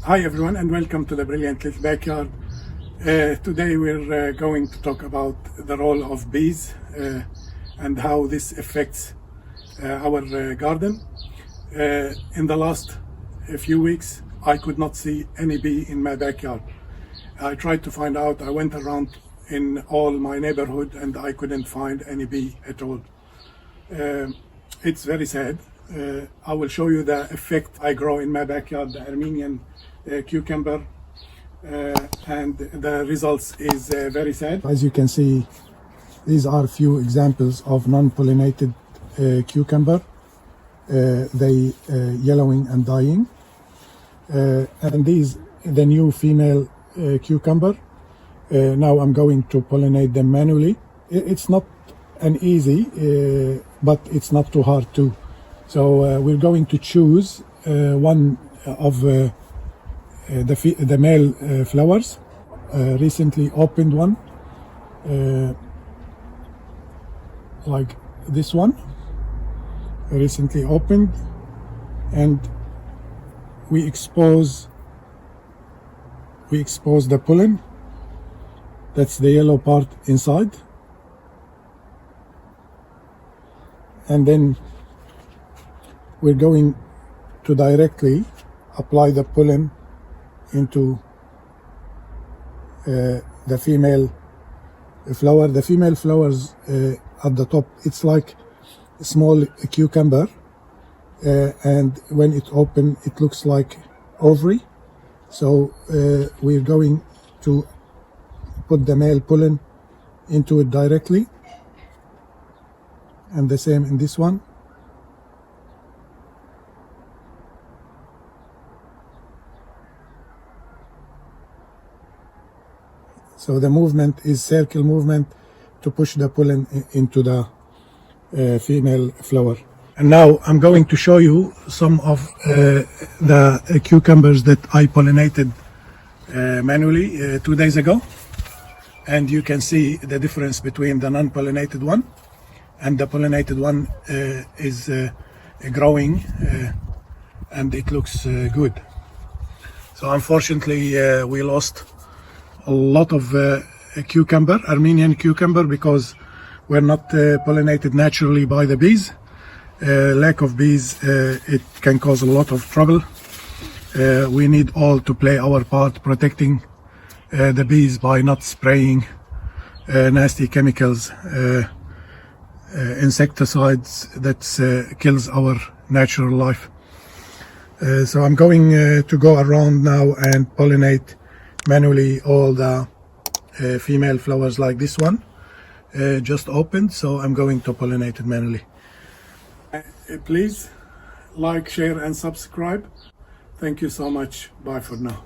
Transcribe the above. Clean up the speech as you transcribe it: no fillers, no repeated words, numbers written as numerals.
Hi everyone and welcome to the Brilliant Little Backyard. Today we're going to talk about the role of bees and how this affects our garden. In the last few weeks I could not see any bee in my backyard. I tried to find out, I went around in all my neighborhood and I couldn't find any bee at all. It's very sad. I will show you the effect I grow in my backyard, the Armenian cucumber, and the results is very sad. As you can see, these are a few examples of non-pollinated cucumber. They yellowing and dying, and these the new female cucumber. Now I'm going to pollinate them manually. It's not an easy, but it's not too hard too. So we're going to choose one of the male flowers, recently opened one, like this one, recently opened, and we expose the pollen. That's the yellow part inside, and then we're going to directly apply the pollen into the female flower. The female flowers at the top, it's like a small cucumber, and when it opens it looks like ovary. So we're going to put the male pollen into it directly, and the same in this one. So the movement is circle movement to push the pollen into the female flower. And now I'm going to show you some of the cucumbers that I pollinated manually 2 days ago. And you can see the difference between the non-pollinated one and the pollinated one is growing and it looks good. So unfortunately we lost a lot of cucumber, Armenian cucumber, because we're not pollinated naturally by the bees. Lack of bees, it can cause a lot of trouble. We need all to play our part protecting the bees by not spraying nasty chemicals, insecticides that kills our natural life. So I'm going to go around now and pollinate manually all the female flowers, like this one just opened, so I'm going to pollinate it manually. Please like, share and subscribe. Thank you so much. Bye for now.